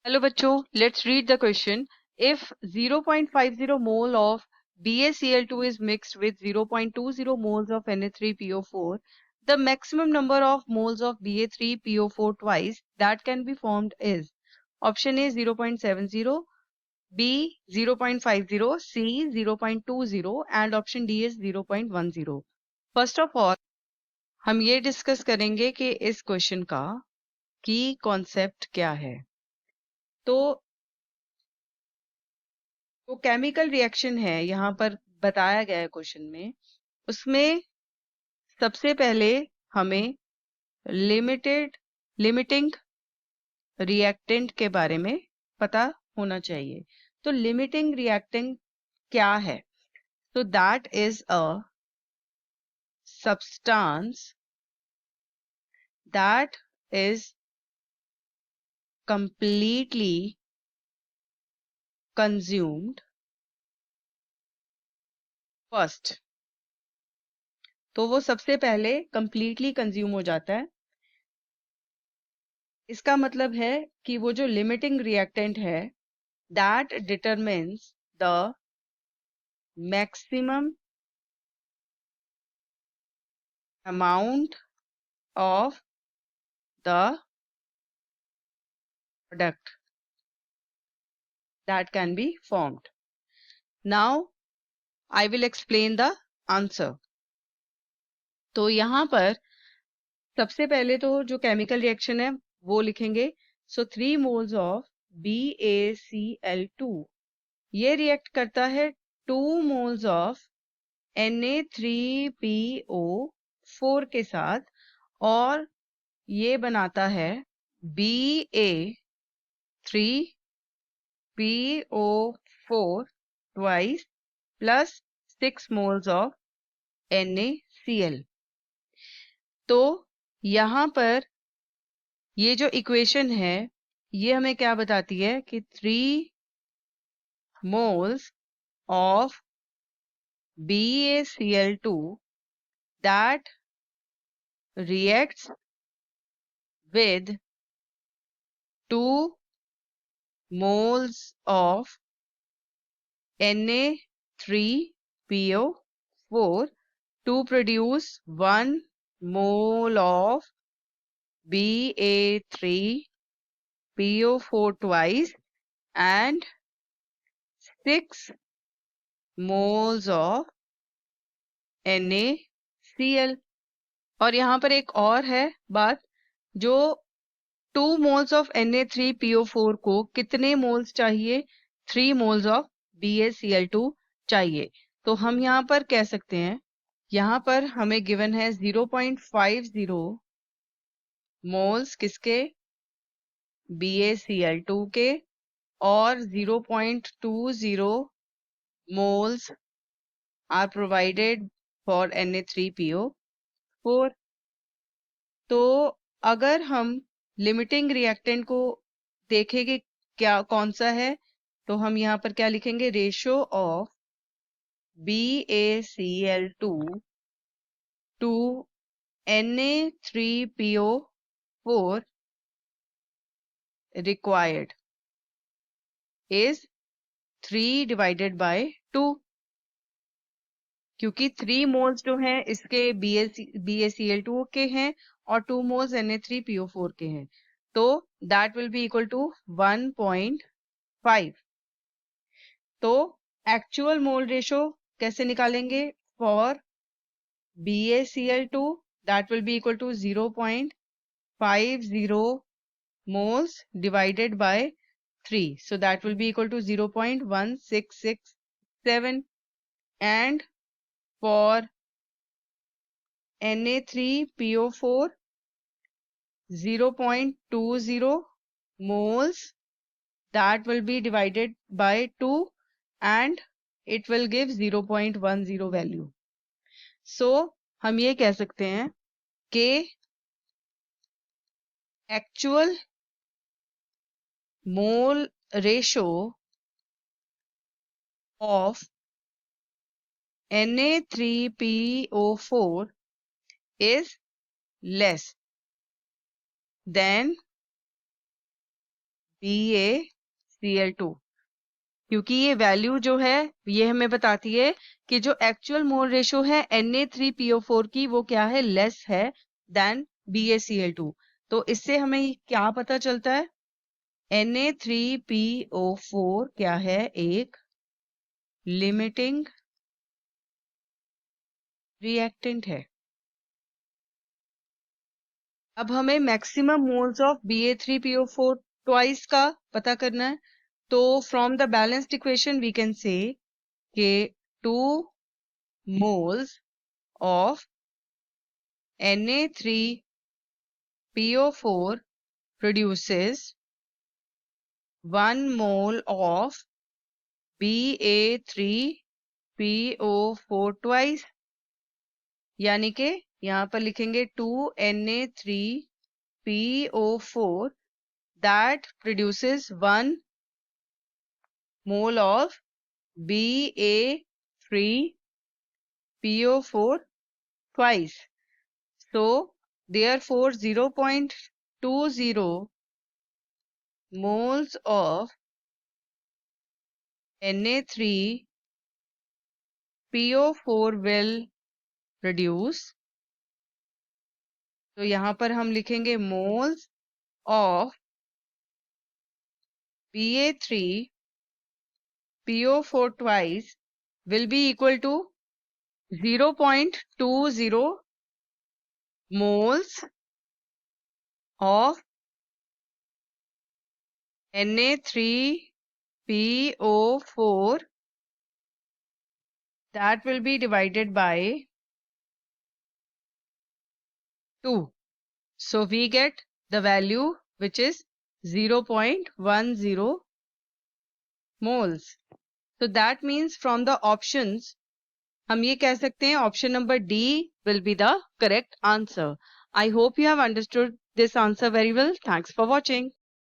Hello बच्चों, let's read the question. If 0.50 mole of BaCl2 is mixed with 0.20 moles of Na3PO4, the maximum number of moles of Ba3PO4 twice that can be formed is option A 0.70, B 0.50, C 0.20 and option D is 0.10. First of all हम ये discuss करेंगे कि इस question का की concept क्या है. तो जो केमिकल रिएक्शन है यहाँ पर बताया गया है क्वेश्चन में, उसमें सबसे पहले हमें लिमिटिंग रिएक्टेंट के बारे में पता होना चाहिए. तो लिमिटिंग रिएक्टेंट क्या है? तो that is a substance that is completely consumed first. तो वो सबसे पहले completely consume हो जाता है. इसका मतलब है कि वो जो लिमिटिंग रिएक्टेंट है that determines the maximum amount of the product that can be formed. Now I will explain the answer. तो यहाँ पर सबसे पहले तो जो केमिकल रिएक्शन है वो लिखेंगे. सो 3 moles of BaCl2 ये रिएक्ट करता है 2 moles of Na3PO4 के साथ और ये बनाता है Ba3PO4 twice plus 6 moles of NaCl. तो यहाँ पर ये जो इक्वेशन है ये हमें क्या बताती है कि 3 moles of BaCl2 that reacts with 2 moles of Na3PO4 to produce 1 mole of Ba3PO4 twice and 6 moles of NaCl. और यहाँ पर एक और है बात, जो 2 moles of Na3PO4 को कितने मोल्स चाहिए? 3 moles of BaCl2 चाहिए. तो हम यहाँ पर कह सकते हैं, यहाँ पर हमें गिवन है 0.50 मोल्स किसके? BaCl2 के और 0.20 moles are provided for Na3PO4. तो अगर हम लिमिटिंग रिएक्टेंट को देखेंगे क्या कौन सा है, तो हम यहाँ पर क्या लिखेंगे? Ratio of BaCl2 to Na3PO4 required is 3 divided by 2. क्योंकि 3 मोल्स जो हैं इसके BaCl2 के हैं और 2 मोल्स Na3PO4 के हैं, तो that will be equal to 1.5. तो एक्चुअल मोल रेशो कैसे निकालेंगे? For BaCl2 that will be equal to 0.50 moles divided by 3. So that will be equal to 0.1667. And for Na3PO4 0.20 moles that will be divided by 2 and it will give 0.10 value. So हम ये कह सकते हैं कि actual mole ratio of Na3PO4 is less than BaCl2, क्योंकि ये value जो है ये हमें बताती है कि जो एक्चुअल मोल रेशो है Na3PO4 की वो क्या है, लेस है देन BaCl2। तो इससे हमें क्या पता चलता है, Na3PO4 क्या है, एक लिमिटिंग रिएक्टेंट है। अब हमें maximum moles of Ba3PO4 twice का पता करना है। तो from the balanced equation we can say कि 2 moles of Na3PO4 produces 1 mole of Ba3PO4 twice, यानी कि यहाँ पर लिखेंगे 2 Na3PO4 that produces 1 mole of Ba3PO4 twice. So therefore 0.20 moles of Na3PO4 will produce. तो यहाँ पर हम लिखेंगे moles of Ba3PO4 twice will be equal to 0.20 moles of Na3PO4 that will be divided by 2. So we get the value which is 0.10 moles. So that means from the options हम ये कह सकते हैं option number D will be the correct answer. I hope you have understood this answer very well. Thanks for watching.